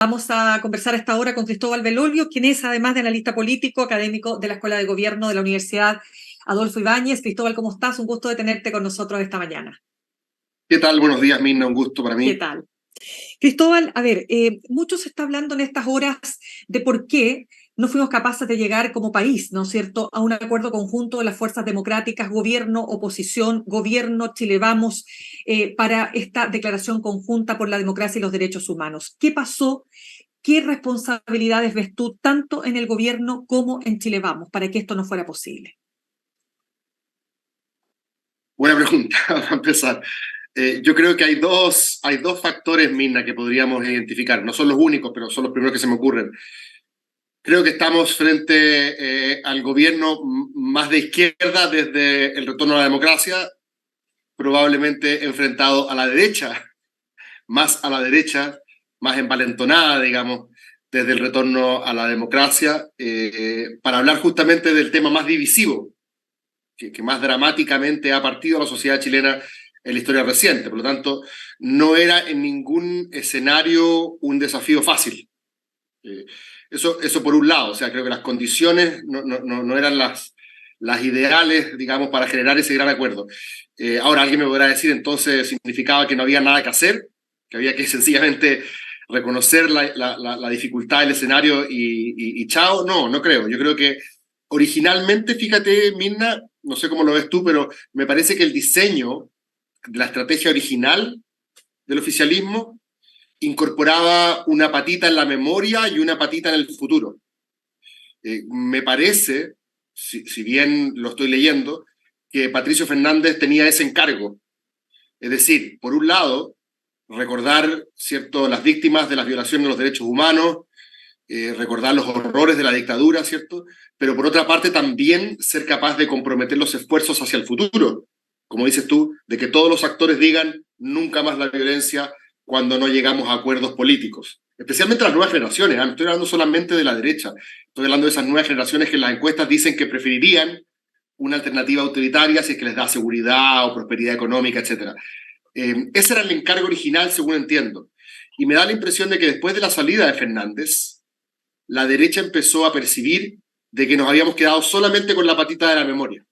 Vamos a conversar a esta hora con Cristóbal Belolio, quien es, además de analista político, académico de la Escuela de Gobierno de la Universidad Adolfo Ibáñez. Cristóbal, ¿cómo estás? Un gusto de tenerte con nosotros esta mañana. ¿Qué tal? Buenos días, Mirna, un gusto para ¿Qué mí. tal? Cristóbal, a ver, mucho se está hablando en estas horas de por qué no fuimos capaces de llegar como país, ¿no es cierto?, a un acuerdo conjunto de las fuerzas democráticas, gobierno, oposición, gobierno, Chile Vamos, para esta declaración conjunta por la democracia y los derechos humanos. ¿Qué pasó? ¿Qué responsabilidades ves tú tanto en el gobierno como en Chile Vamos para que esto no fuera posible? Buena pregunta, para empezar. Yo creo que hay dos factores, Mirna, que podríamos identificar. No son los únicos, pero son los primeros que se me ocurren. Creo que estamos frente al gobierno más de izquierda desde el retorno a la democracia, probablemente enfrentado a la derecha, más envalentonada, digamos, desde el retorno a la democracia, para hablar justamente del tema más divisivo que más dramáticamente ha partido a la sociedad chilena en la historia reciente. Por lo tanto, no era en ningún escenario un desafío fácil. Eso por un lado, o sea, creo que las condiciones no eran las ideales, digamos, para generar ese gran acuerdo. Ahora alguien me podrá decir, entonces significaba que no había nada que hacer, que había que sencillamente reconocer la dificultad del escenario y chao. No creo. Yo creo que originalmente, fíjate, Mirna, no sé cómo lo ves tú, pero me parece que el diseño de la estrategia original del oficialismo incorporaba una patita en la memoria y una patita en el futuro. Me parece, si bien lo estoy leyendo, que Patricio Fernández tenía ese encargo. Es decir, por un lado, recordar, ¿cierto?, las víctimas de las violaciones de los derechos humanos, recordar los horrores de la dictadura, ¿cierto? Pero por otra parte también ser capaz de comprometer los esfuerzos hacia el futuro, como dices tú, de que todos los actores digan nunca más la violencia cuando no llegamos a acuerdos políticos. Especialmente las nuevas generaciones, no estoy hablando solamente de la derecha, estoy hablando de esas nuevas generaciones que en las encuestas dicen que preferirían una alternativa autoritaria si es que les da seguridad o prosperidad económica, etc. Ese era el encargo original, según entiendo. Y me da la impresión de que después de la salida de Fernández, la derecha empezó a percibir de que nos habíamos quedado solamente con la patita de la memoria.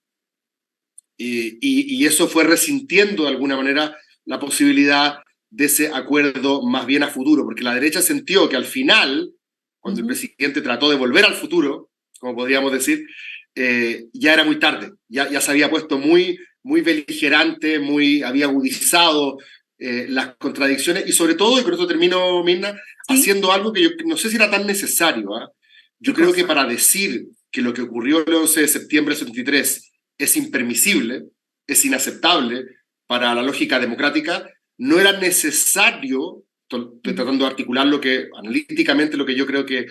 Y eso fue resintiendo de alguna manera la posibilidad de ese acuerdo más bien a futuro, porque la derecha sintió que al final, cuando el presidente trató de volver al futuro, como podríamos decir, ya era muy tarde, ya se había puesto muy beligerante, había agudizado las contradicciones y sobre todo, y con esto termino, Mirna, ¿Sí? haciendo algo que yo no sé si era tan necesario. Yo ¿Qué creo que cosa? para decir que lo que ocurrió el 11 de septiembre del 73 es impermisible, es inaceptable para la lógica democrática, no era necesario, estoy tratando de articular analíticamente lo que yo creo que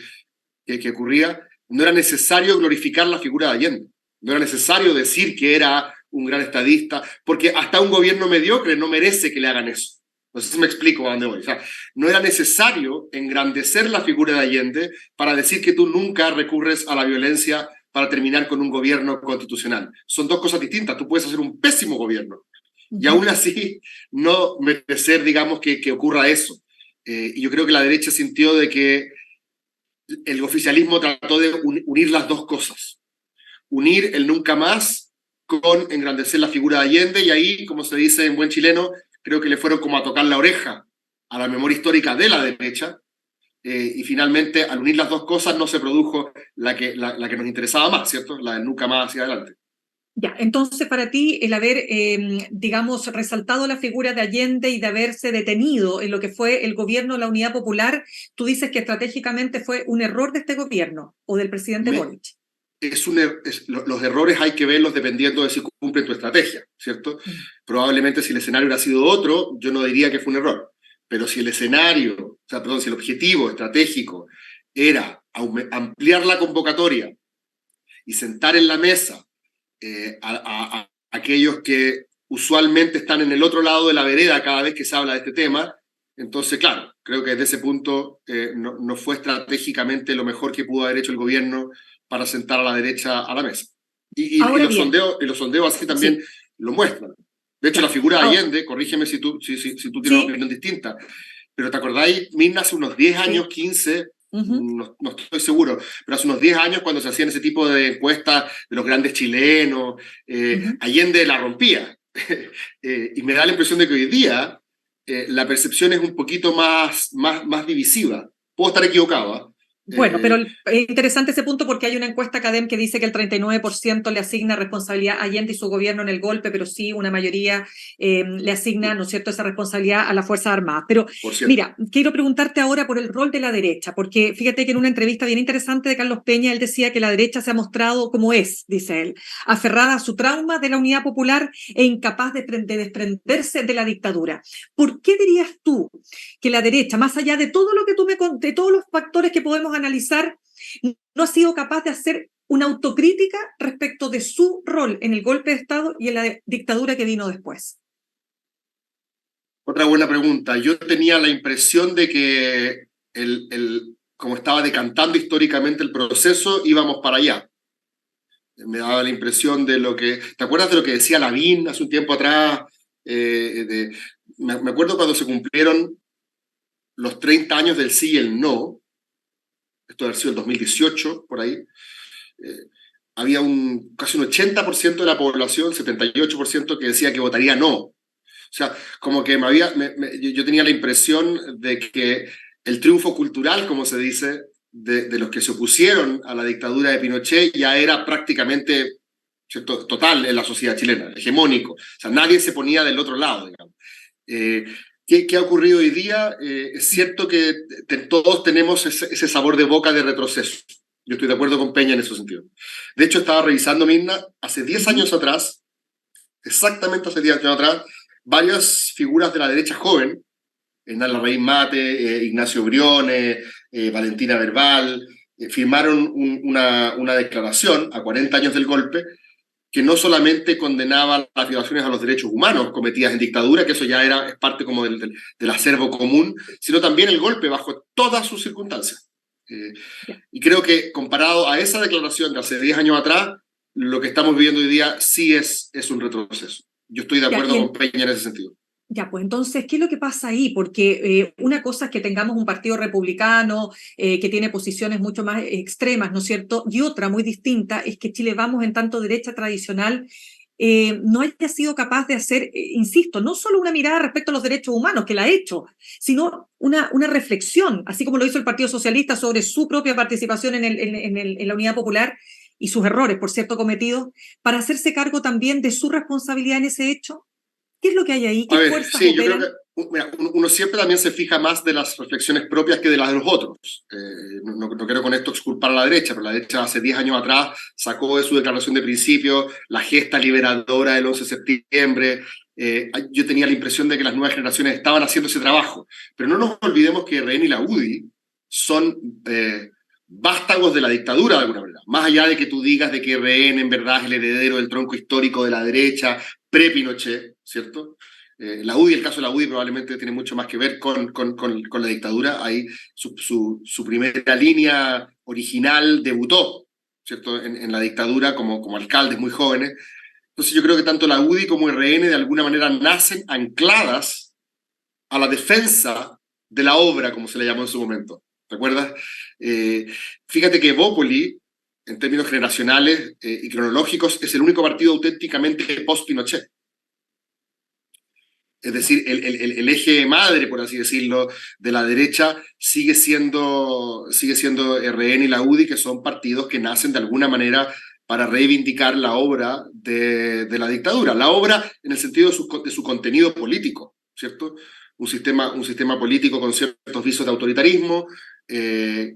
ocurría, no era necesario glorificar la figura de Allende, no era necesario decir que era un gran estadista, porque hasta un gobierno mediocre no merece que le hagan eso. No sé si me explico a dónde voy. O sea, no era necesario engrandecer la figura de Allende para decir que tú nunca recurres a la violencia para terminar con un gobierno constitucional. Son dos cosas distintas. Tú puedes hacer un pésimo gobierno y aún así no merecer, digamos, que ocurra eso. Y yo creo que la derecha sintió de que el oficialismo trató de unir las dos cosas. Unir el nunca más con engrandecer la figura de Allende, y ahí, como se dice en buen chileno, creo que le fueron como a tocar la oreja a la memoria histórica de la derecha, y finalmente, al unir las dos cosas, no se produjo la que nos interesaba más, ¿cierto? La del nunca más hacia adelante. Ya, entonces para ti el haber, digamos, resaltado la figura de Allende y de haberse detenido en lo que fue el gobierno de la Unidad Popular, tú dices que estratégicamente fue un error de este gobierno o del presidente Me, Boric. los errores hay que verlos dependiendo de si cumplen tu estrategia, ¿cierto? Probablemente si el escenario hubiera sido otro, yo no diría que fue un error. Pero si el escenario, o sea, perdón, si el objetivo estratégico era ampliar la convocatoria y sentar en la mesa a aquellos que usualmente están en el otro lado de la vereda cada vez que se habla de este tema, entonces, claro, creo que desde ese punto no fue estratégicamente lo mejor que pudo haber hecho el gobierno para sentar a la derecha a la mesa. Y Ahora bien, los sondeos así también sí, lo muestran. De hecho, la ya. figura de Ahora, Allende, corrígeme si tú tienes una sí, opinión distinta, pero ¿te acordáis, Mirna, hace unos 10 Sí. años, 15, Ujú. no estoy seguro, pero hace unos 10 años cuando se hacían ese tipo de encuestas de los grandes chilenos, Ujú. Allende la rompía. Y me da la impresión de que hoy día la percepción es un poquito más divisiva. Puedo estar equivocado, ¿ah? Bueno, pero es interesante ese punto porque hay una encuesta académica que dice que el 39% le asigna responsabilidad a Allende y su gobierno en el golpe, pero sí una mayoría le asigna, ¿no es cierto?, esa responsabilidad a las Fuerzas Armadas. Pero Por cierto. mira, quiero preguntarte ahora por el rol de la derecha, porque fíjate que en una entrevista bien interesante de Carlos Peña, él decía que la derecha se ha mostrado como es, dice él, aferrada a su trauma de la unidad popular e incapaz de desprenderse de la dictadura. ¿Por qué dirías tú que la derecha, más allá de todo lo que tú me conté, todos los factores que podemos analizar, no ha sido capaz de hacer una autocrítica respecto de su rol en el golpe de Estado y en la dictadura que vino después? Otra buena pregunta. Yo tenía la impresión de que, como estaba decantando históricamente el proceso, íbamos para allá. Me daba la impresión de lo que... ¿Te acuerdas de lo que decía Lavín hace un tiempo atrás? Me acuerdo cuando se cumplieron los 30 años del sí y el no, esto debe haber sido el 2018, por ahí, había casi un 80% de la población, 78%, que decía que votaría no. O sea, como que yo tenía la impresión de que el triunfo cultural, como se dice, de los que se opusieron a la dictadura de Pinochet ya era prácticamente, ¿cierto?, total en la sociedad chilena, hegemónico. O sea, nadie se ponía del otro lado, digamos. ¿Qué ha ocurrido hoy día? Es cierto que todos tenemos ese sabor de boca de retroceso. Yo estoy de acuerdo con Peña en ese sentido. De hecho, estaba revisando, Mirna, hace 10 años atrás, exactamente hace 10 años atrás, varias figuras de la derecha joven, Hernán Larraín Mate, Ignacio Briones, Valentina Verbal, firmaron una declaración a 40 años del golpe que no solamente condenaba las violaciones a los derechos humanos cometidas en dictadura, que eso ya es parte como del acervo común, sino también el golpe bajo todas sus circunstancias. Y creo que comparado a esa declaración de hace 10 años atrás, lo que estamos viviendo hoy día sí es un retroceso. Yo estoy de Ya, acuerdo con Peña en ese sentido. ya, pues entonces, ¿qué es lo que pasa ahí? Porque una cosa es que tengamos un partido republicano que tiene posiciones mucho más extremas, ¿no es cierto? Y otra muy distinta es que Chile Vamos, en tanto derecha tradicional, no haya sido capaz de hacer, insisto, no solo una mirada respecto a los derechos humanos, que la ha hecho, sino una reflexión, así como lo hizo el Partido Socialista sobre su propia participación en la Unidad Popular y sus errores, por cierto, cometidos, para hacerse cargo también de su responsabilidad en ese hecho. ¿Qué es lo que hay ahí? A ¿Qué ver, fuerzas sí, yo creo que operan? mira, uno siempre también se fija más de las reflexiones propias que de las de los otros. No quiero con esto exculpar a la derecha, pero la derecha hace 10 años atrás sacó de su declaración de principio la gesta liberadora del 11 de septiembre. Yo tenía la impresión de que las nuevas generaciones estaban haciendo ese trabajo, pero no nos olvidemos que RN y la UDI son vástagos de la dictadura de alguna manera. Más allá de que tú digas de que RN en verdad es el heredero del tronco histórico de la derecha, pre-Pinochet, ¿cierto? La UDI, el caso de la UDI probablemente tiene mucho más que ver con la dictadura. Ahí su primera línea original debutó, ¿cierto?, en la dictadura como alcaldes muy jóvenes. Entonces yo creo que tanto la UDI como RN de alguna manera nacen ancladas a la defensa de la obra, como se le llamó en su momento. ¿Recuerdas? Fíjate que Bópoli, en términos generacionales y cronológicos, es el único partido auténticamente post-Pinochet. Es decir, el eje madre, por así decirlo, de la derecha sigue siendo RN y la UDI, que son partidos que nacen de alguna manera para reivindicar la obra de la dictadura. La obra en el sentido de su contenido político, ¿cierto? Un sistema político con ciertos visos de autoritarismo,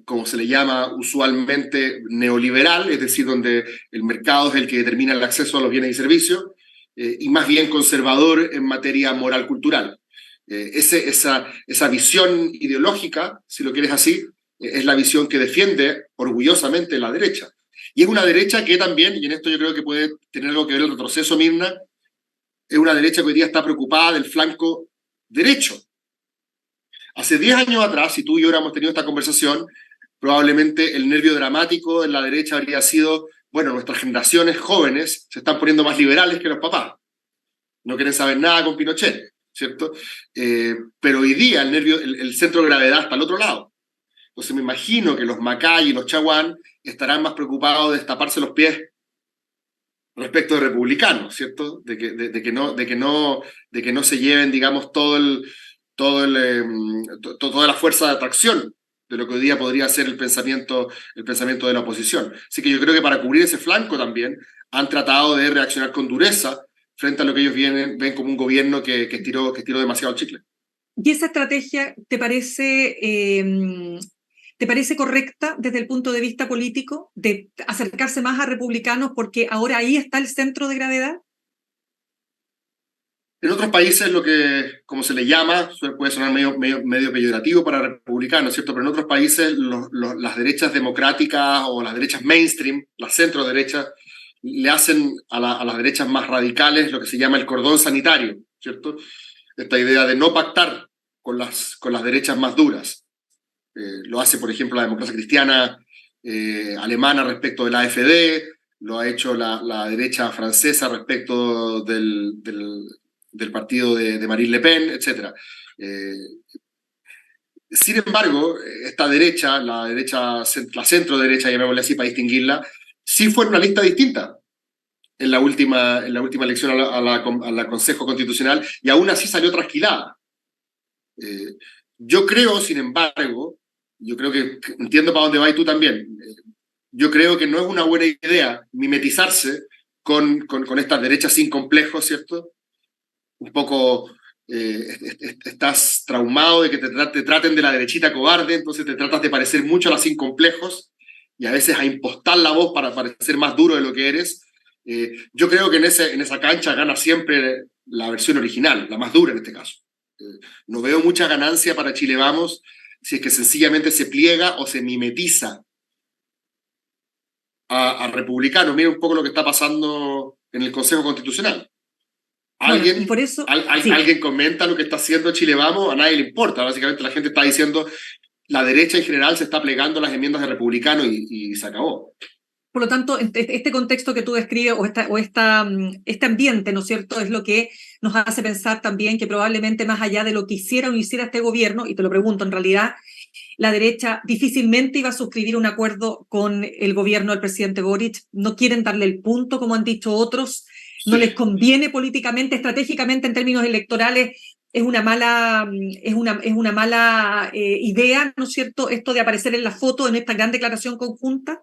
como se le llama usualmente neoliberal, es decir, donde el mercado es el que determina el acceso a los bienes y servicios, y más bien conservador en materia moral cultural. Esa visión ideológica, si lo quieres así, es la visión que defiende orgullosamente la derecha. Y es una derecha que también, y en esto yo creo que puede tener algo que ver el retroceso, Mirna, es una derecha que hoy día está preocupada del flanco derecho. Hace 10 años atrás, si tú y yo hubiéramos tenido esta conversación, probablemente el nervio dramático en la derecha habría sido, bueno, nuestras generaciones jóvenes se están poniendo más liberales que los papás. No quieren saber nada con Pinochet. ¿cierto? Pero hoy día el centro de gravedad está al otro lado. Entonces me imagino que los Macay y los Chaguán estarán más preocupados de taparse los pies respecto de republicanos, ¿cierto? De que no se lleven, digamos, toda la fuerza de atracción de lo que hoy día podría ser el pensamiento de la oposición. Así que yo creo que para cubrir ese flanco también han tratado de reaccionar con dureza frente a lo que ellos ven como un gobierno que estiró demasiado el chicle. ¿Y esa estrategia te parece correcta desde el punto de vista político, de acercarse más a republicanos porque ahora ahí está el centro de gravedad? En otros países lo que, como se le llama, puede sonar medio peyorativo para republicanos, ¿cierto? Pero en otros países las derechas democráticas o las derechas mainstream, las centro derechas, le hacen a las derechas más radicales lo que se llama el cordón sanitario, ¿cierto? Esta idea de no pactar con las derechas más duras. Lo hace, por ejemplo, la democracia cristiana alemana respecto de la AfD, lo ha hecho la derecha francesa respecto del partido de Marine Le Pen, etc. Sin embargo, esta derecha, la centro derecha, llamémosle así para distinguirla, sí fue en una lista distinta en la última elección a la Consejo Constitucional y aún así salió trasquilada. Yo creo, sin embargo, yo creo que entiendo para dónde vas tú también, yo creo que no es una buena idea mimetizarse con estas derechas sin complejos, ¿cierto? Un poco estás traumado de que te traten de la derechita cobarde, entonces te tratas de parecer mucho a las sin complejos y a veces a impostar la voz para parecer más duro de lo que eres. Yo creo que en esa cancha gana siempre la versión original, la más dura en este caso. No veo mucha ganancia para Chile Vamos si es que sencillamente se pliega o se mimetiza a republicanos. Mira un poco lo que está pasando en el Consejo Constitucional. Bueno, y por eso, sí. Alguien comenta lo que está haciendo Chile Vamos, a nadie le importa. Básicamente la gente está diciendo la derecha en general se está plegando a las enmiendas de republicanos y se acabó. Por lo tanto, este contexto que tú describes este ambiente, ¿no es cierto?, es lo que nos hace pensar también que probablemente más allá de lo que hiciera o no hiciera este gobierno, y te lo pregunto en realidad, la derecha difícilmente iba a suscribir un acuerdo con el gobierno del presidente Boric. No quieren darle el punto, como han dicho otros. No les conviene políticamente, estratégicamente, en términos electorales. Es una mala idea, ¿no es cierto?, esto de aparecer en la foto en esta gran declaración conjunta.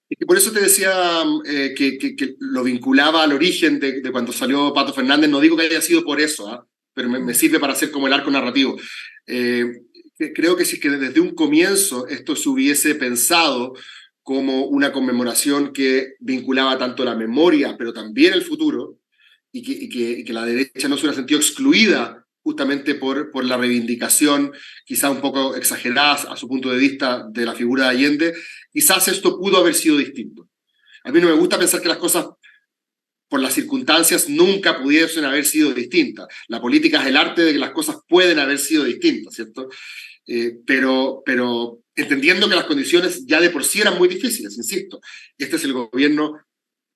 Y por eso te decía que lo vinculaba al origen de cuando salió Pato Fernández. No digo que haya sido por eso, pero me sirve para hacer como el arco narrativo. Creo que si es que desde un comienzo esto se hubiese pensado como una conmemoración que vinculaba tanto la memoria, pero también el futuro, y que la derecha no se hubiera sentido excluida justamente por la reivindicación, quizá un poco exagerada a su punto de vista, de la figura de Allende, quizás esto pudo haber sido distinto. A mí no me gusta pensar que las cosas, por las circunstancias, nunca pudiesen haber sido distintas. La política es el arte de que las cosas pueden haber sido distintas, ¿cierto? Pero entendiendo que las condiciones ya de por sí eran muy difíciles, insisto. Este es el gobierno,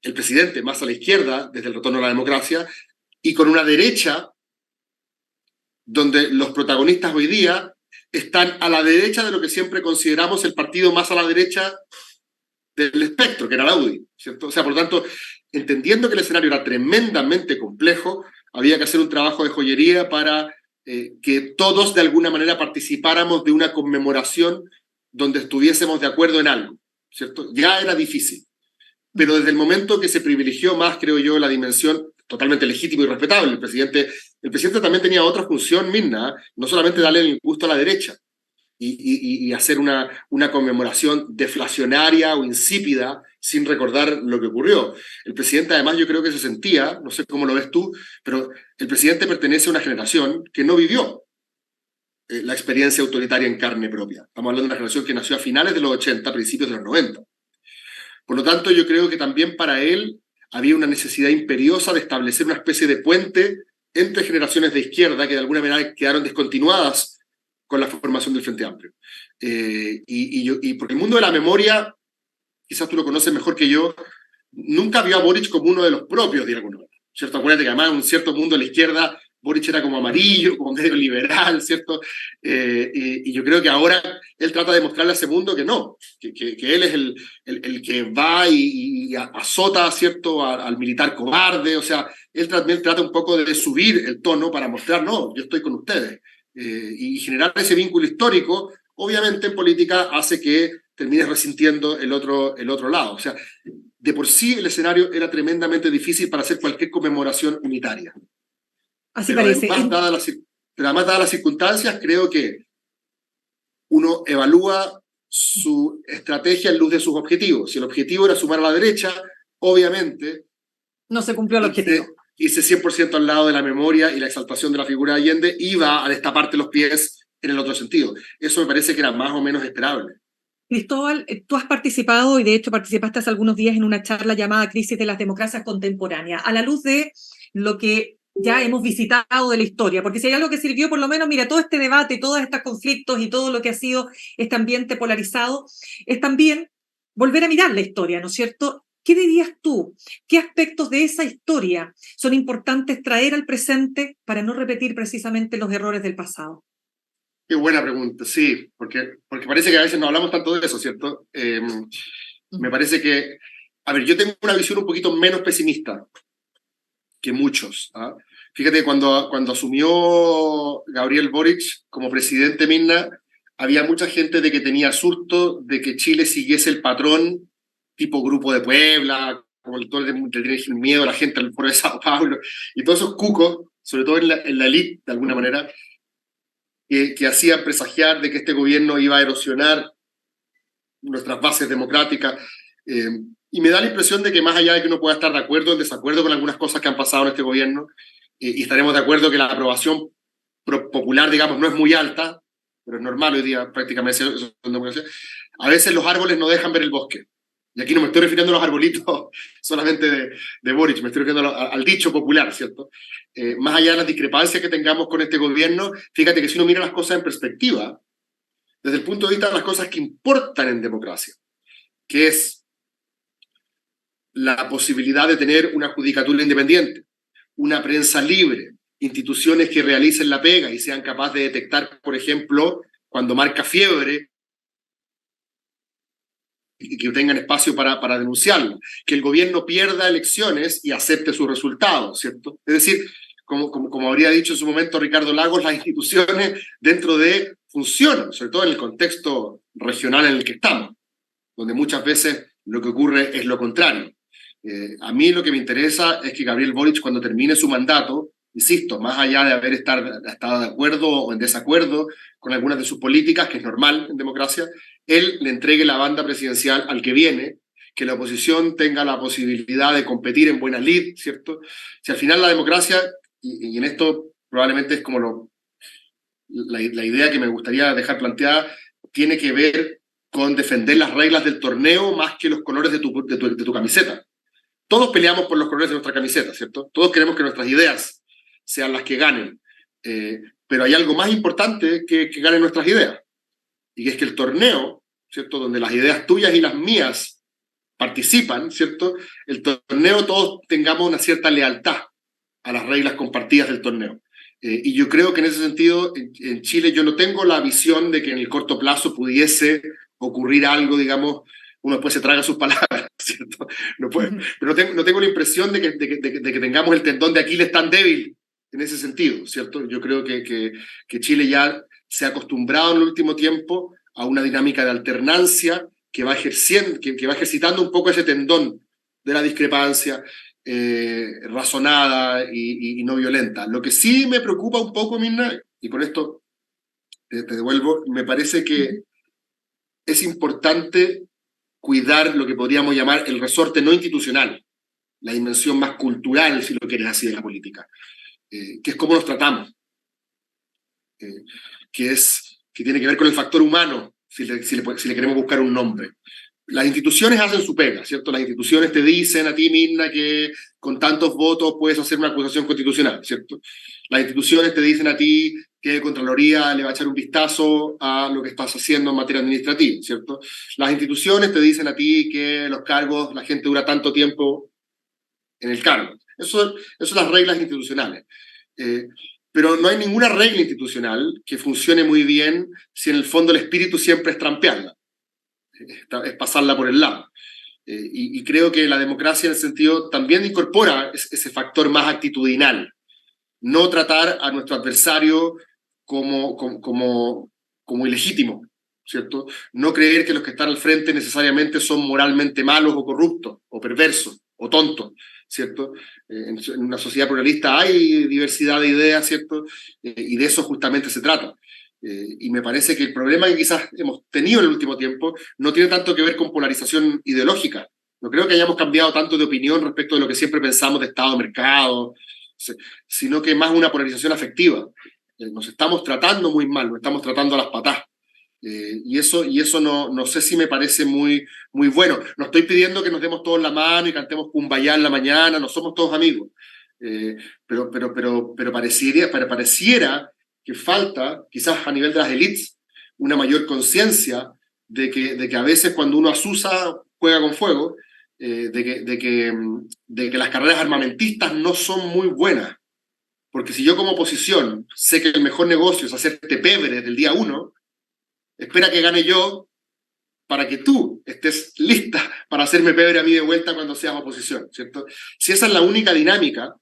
el presidente más a la izquierda desde el retorno a la democracia, y con una derecha donde los protagonistas hoy día están a la derecha de lo que siempre consideramos el partido más a la derecha del espectro, que era la UDI, ¿cierto? O sea, por lo tanto, entendiendo que el escenario era tremendamente complejo, había que hacer un trabajo de joyería para que todos de alguna manera participáramos de una conmemoración donde estuviésemos de acuerdo en algo, ¿cierto? Ya era difícil, pero desde el momento que se privilegió más, creo yo, la dimensión totalmente legítimo y respetable. El presidente también tenía otra función, Mirna, no solamente darle el gusto a la derecha y hacer una conmemoración deflacionaria o insípida sin recordar lo que ocurrió. El presidente además yo creo que se sentía, no sé cómo lo ves tú, pero el presidente pertenece a una generación que no vivió la experiencia autoritaria en carne propia. Estamos hablando de una generación que nació a finales de los 80, principios de los 90. Por lo tanto, yo creo que también para él había una necesidad imperiosa de establecer una especie de puente entre generaciones de izquierda que de alguna manera quedaron descontinuadas con la formación del Frente Amplio. Y porque el mundo de la memoria, quizás tú lo conoces mejor que yo, nunca vio a Boric como uno de los propios, de alguna manera, ¿cierto? Acuérdate que además un cierto mundo de la izquierda Boric era como amarillo, como medio liberal, ¿cierto? Y yo creo que ahora él trata de mostrarle a ese mundo que no, que él es el que va y azota, ¿cierto?, al militar cobarde. O sea, él también trata un poco de subir el tono para mostrar, no, yo estoy con ustedes. Y generar ese vínculo histórico, obviamente en política hace que termines resintiendo el otro lado. O sea, de por sí el escenario era tremendamente difícil para hacer cualquier conmemoración unitaria. Así Pero parece. además, dadas las circunstancias, creo que uno evalúa su estrategia en luz de sus objetivos. Si el objetivo era sumar a la derecha, obviamente No se cumplió el objetivo. hice 100% al lado de la memoria y la exaltación de la figura de Allende, iba a destaparte los pies en el otro sentido. Eso me parece que era más o menos esperable. Cristóbal, tú has participado y de hecho participaste hace algunos días en una charla llamada Crisis de las Democracias Contemporáneas, a la luz de lo que ya hemos visitado de la historia, porque si hay algo que sirvió, por lo menos, mira, todo este debate, todos estos conflictos y todo lo que ha sido este ambiente polarizado, es también volver a mirar la historia, ¿no es cierto? ¿Qué dirías tú? ¿Qué aspectos de esa historia son importantes traer al presente para no repetir precisamente los errores del pasado? Qué buena pregunta, sí, porque parece que a veces no hablamos tanto de eso, ¿cierto? Me parece que, a ver, yo tengo una visión un poquito menos pesimista que muchos. ¿Ah? Fíjate, cuando asumió Gabriel Boric como presidente, Mirna, había mucha gente de que tenía susto de que Chile siguiese el patrón tipo Grupo de Puebla, como el todo le tiene miedo a la gente al foro de Sao Paulo, y todos esos cucos, sobre todo en la elite, de alguna manera, que hacían presagiar de que este gobierno iba a erosionar nuestras bases democráticas. Y me da la impresión de que más allá de que uno pueda estar de acuerdo o en desacuerdo con algunas cosas que han pasado en este gobierno, y estaremos de acuerdo que la aprobación popular, digamos, no es muy alta, pero es normal hoy día prácticamente eso en democracia, a veces los árboles no dejan ver el bosque. Y aquí no me estoy refiriendo a los arbolitos solamente de Boric, me estoy refiriendo al dicho popular, ¿cierto? Más allá de las discrepancias que tengamos con este gobierno, fíjate que si uno mira las cosas en perspectiva, desde el punto de vista de las cosas que importan en democracia, que es la posibilidad de tener una judicatura independiente, una prensa libre, instituciones que realicen la pega y sean capaces de detectar, por ejemplo, cuando marca fiebre, y que tengan espacio para denunciarlo, que el gobierno pierda elecciones y acepte sus resultados, ¿cierto? Es decir, como habría dicho en su momento Ricardo Lagos, las instituciones dentro de funcionan, sobre todo en el contexto regional en el que estamos, donde muchas veces lo que ocurre es lo contrario. A mí lo que me interesa es que Gabriel Boric, cuando termine su mandato, insisto, más allá de haber estado de acuerdo o en desacuerdo con algunas de sus políticas, que es normal en democracia, él le entregue la banda presidencial al que viene, que la oposición tenga la posibilidad de competir en buena lid, ¿cierto? Si al final la democracia, y en esto probablemente es como la idea que me gustaría dejar planteada, tiene que ver con defender las reglas del torneo más que los colores de tu camiseta. Todos peleamos por los colores de nuestra camiseta, ¿cierto? Todos queremos que nuestras ideas sean las que ganen. Pero hay algo más importante que ganen nuestras ideas. Y es que el torneo, ¿cierto? Donde las ideas tuyas y las mías participan, ¿cierto? El torneo todos tengamos una cierta lealtad a las reglas compartidas del torneo. Y yo creo que en ese sentido, en Chile yo no tengo la visión de que en el corto plazo pudiese ocurrir algo, digamos, uno después se traga sus palabras, ¿cierto? No puede, pero no tengo la impresión de que tengamos el tendón de Aquiles tan débil en ese sentido, ¿cierto? Yo creo que Chile ya se ha acostumbrado en el último tiempo a una dinámica de alternancia que va ejercitando un poco ese tendón de la discrepancia, razonada y no violenta. Lo que sí me preocupa un poco, Mirna, y con esto te devuelvo, me parece que es importante cuidar lo que podríamos llamar el resorte no institucional, la dimensión más cultural, si lo quieres así, de la política, que es cómo nos tratamos, que tiene que ver con el factor humano, si le queremos buscar un nombre. Las instituciones hacen su pega, ¿cierto? Las instituciones te dicen a ti, Mirna, que con tantos votos puedes hacer una acusación constitucional, ¿cierto? Las instituciones te dicen a ti que Contraloría le va a echar un vistazo a lo que estás haciendo en materia administrativa, ¿cierto? Las instituciones te dicen a ti que los cargos, la gente dura tanto tiempo en el cargo. Eso son las reglas institucionales. Pero no hay ninguna regla institucional que funcione muy bien si en el fondo el espíritu siempre es trampearla, es pasarla por el lado. Y creo que la democracia en el sentido también incorpora ese factor más actitudinal, no tratar a nuestro adversario como ilegítimo, ¿cierto? No creer que los que están al frente necesariamente son moralmente malos o corruptos, o perversos, o tontos, ¿cierto? En una sociedad pluralista hay diversidad de ideas, ¿cierto? Y de eso justamente se trata. Y me parece que el problema que quizás hemos tenido en el último tiempo no tiene tanto que ver con polarización ideológica. No creo que hayamos cambiado tanto de opinión respecto de lo que siempre pensamos de Estado-mercado, sino que más una polarización afectiva. Nos estamos tratando muy mal, nos estamos tratando a las patadas. Y eso no sé si me parece muy bueno. No estoy pidiendo que nos demos todos la mano y cantemos Cumbayá en la mañana, no somos todos amigos. Pero pareciera que falta, quizás a nivel de las élites, una mayor conciencia de que a veces cuando uno asusa, juega con fuego, de que las carreras armamentistas no son muy buenas. Porque si yo como oposición sé que el mejor negocio es hacerte pebre desde el día uno, espera que gane yo para que tú estés lista para hacerme pebre a mí de vuelta cuando seas oposición, ¿cierto? Si esa es la única dinámica,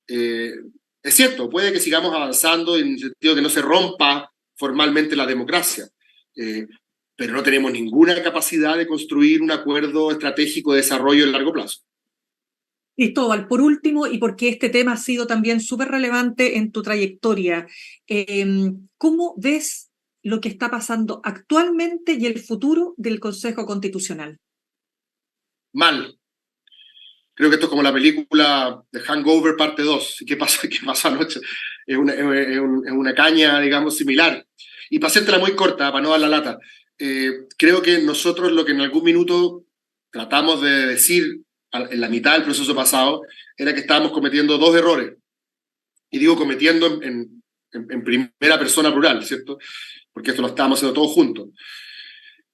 es cierto, puede que sigamos avanzando en el sentido de que no se rompa formalmente la democracia, pero no tenemos ninguna capacidad de construir un acuerdo estratégico de desarrollo en largo plazo. Cristóbal, por último, y porque este tema ha sido también súper relevante en tu trayectoria, ¿cómo ves lo que está pasando actualmente y el futuro del Consejo Constitucional? Mal. Creo que esto es como la película de Hangover parte 2. ¿Qué pasó anoche? Es una caña, digamos, similar. Y para hacértela muy corta, para no dar la lata, creo que nosotros lo que en algún minuto tratamos de decir en la mitad del proceso pasado era que estábamos cometiendo dos errores. Y digo cometiendo en primera persona plural, ¿cierto? Porque esto lo estábamos haciendo todos juntos.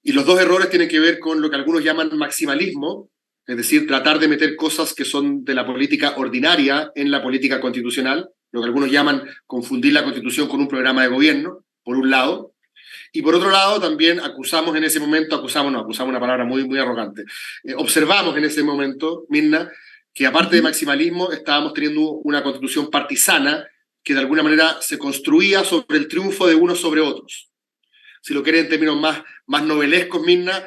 Y los dos errores tienen que ver con lo que algunos llaman maximalismo, es decir, tratar de meter cosas que son de la política ordinaria en la política constitucional, lo que algunos llaman confundir la Constitución con un programa de gobierno, por un lado, y por otro lado también acusamos una palabra muy arrogante, observamos en ese momento, Mirna, que aparte de maximalismo estábamos teniendo una Constitución partisana que de alguna manera se construía sobre el triunfo de unos sobre otros. Si lo quieren en términos más novelescos, Mirna,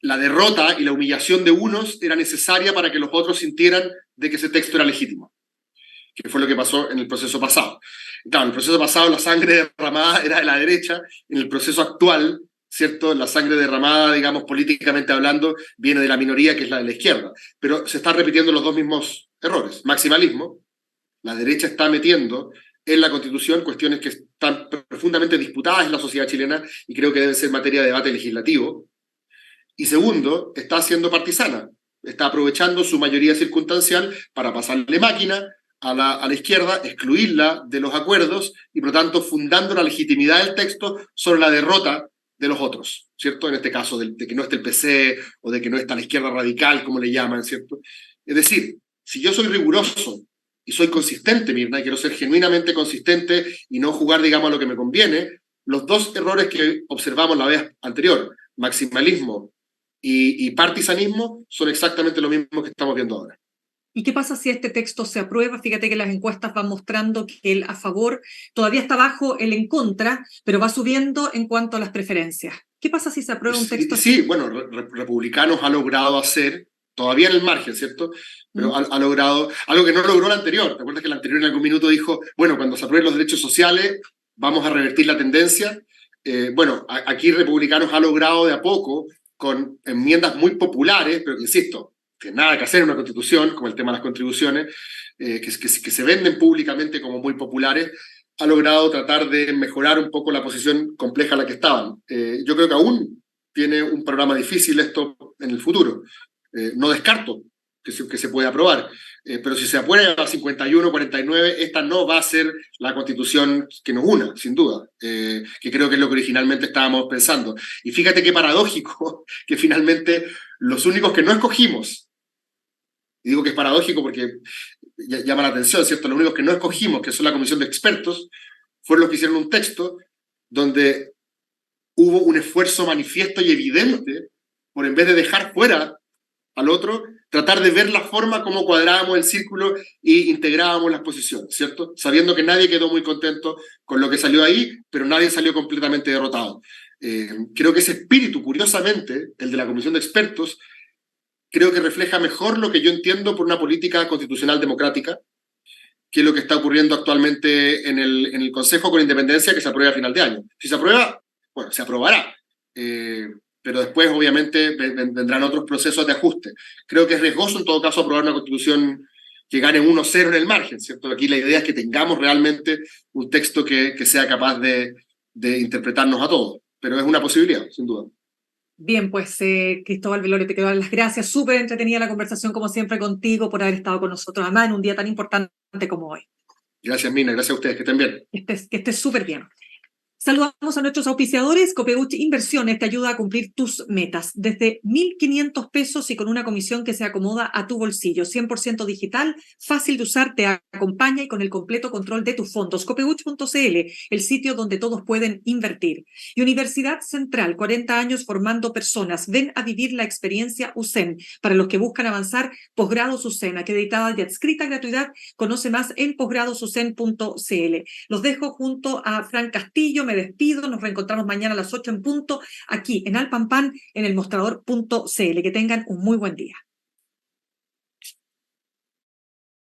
la derrota y la humillación de unos era necesaria para que los otros sintieran de que ese texto era legítimo, que fue lo que pasó en el proceso pasado. Claro, en el proceso pasado la sangre derramada era de la derecha, en el proceso actual, ¿cierto? La sangre derramada, digamos, políticamente hablando, viene de la minoría, que es la de la izquierda. Pero se están repitiendo los dos mismos errores. Maximalismo, la derecha está metiendo en la Constitución cuestiones que están profundamente disputadas en la sociedad chilena y creo que deben ser materia de debate legislativo. Y segundo, está siendo partisana, está aprovechando su mayoría circunstancial para pasarle máquina a la izquierda, excluirla de los acuerdos y por lo tanto fundando la legitimidad del texto sobre la derrota de los otros, ¿cierto? En este caso de que no esté el PC o de que no está la izquierda radical, como le llaman, ¿cierto? Es decir, si yo soy riguroso y soy consistente, Mirna, y quiero ser genuinamente consistente y no jugar, digamos, a lo que me conviene, los dos errores que observamos la vez anterior, maximalismo y partisanismo, son exactamente lo mismo que estamos viendo ahora. ¿Y qué pasa si este texto se aprueba? Fíjate que las encuestas van mostrando que el a favor todavía está bajo el en contra, pero va subiendo en cuanto a las preferencias. ¿Qué pasa si se aprueba un texto así? Sí, bueno, Republicanos ha logrado hacer, todavía en el margen, ¿cierto? Pero ha logrado algo que no logró el anterior. ¿Te acuerdas que el anterior en algún minuto dijo, bueno, cuando se aprueben los derechos sociales vamos a revertir la tendencia? Bueno, aquí Republicanos ha logrado de a poco, con enmiendas muy populares, pero que insisto, que nada que hacer en una constitución, como el tema de las contribuciones, que se venden públicamente como muy populares, ha logrado tratar de mejorar un poco la posición compleja en la que estaban. Yo creo que aún tiene un programa difícil esto en el futuro. No descarto que se pueda aprobar, pero si se aprueba a 51-49, esta no va a ser la constitución que nos una, sin duda, que creo que es lo que originalmente estábamos pensando. Y fíjate qué paradójico que finalmente los únicos que no escogimos, y digo que es paradójico porque llama la atención, ¿cierto? Los únicos que no escogimos, que son la comisión de expertos, fueron los que hicieron un texto donde hubo un esfuerzo manifiesto y evidente por, en vez de dejar fuera al otro, tratar de ver la forma como cuadrábamos el círculo e integrábamos las posiciones, ¿cierto? Sabiendo que nadie quedó muy contento con lo que salió ahí, pero nadie salió completamente derrotado. Creo que ese espíritu, curiosamente, el de la comisión de expertos, creo que refleja mejor lo que yo entiendo por una política constitucional democrática, que es lo que está ocurriendo actualmente en el Consejo con independencia, que se aprueba a final de año. Si se aprueba, bueno, se aprobará. Pero después, obviamente, vendrán otros procesos de ajuste. Creo que es riesgoso, en todo caso, aprobar una constitución que gane 1-0 en el margen, ¿cierto? Aquí la idea es que tengamos realmente un texto que sea capaz de interpretarnos a todos, pero es una posibilidad, sin duda. Bien, pues Cristóbal Velorio, te quiero dar las gracias. Súper entretenida la conversación, como siempre, contigo por haber estado con nosotros, además en un día tan importante como hoy. Gracias, Mina, gracias a ustedes, que estén bien. Que estés súper bien. Saludamos a nuestros auspiciadores. Copeuch Inversiones te ayuda a cumplir tus metas desde 1.500 pesos y con una comisión que se acomoda a tu bolsillo. 100% digital, fácil de usar, te acompaña y con el completo control de tus fondos. Copeuch.cl, el sitio donde todos pueden invertir. Y Universidad Central, 40 años formando personas. Ven a vivir la experiencia USEN. Para los que buscan avanzar, posgrados USEN, acreditada y adscrita a gratuidad. Conoce más en posgradosusen.cl. Los dejo junto a Fran Castillo. Me despido, nos reencontramos mañana a las 8 en punto, aquí en Alpampan, en el mostrador.cl. Que tengan un muy buen día.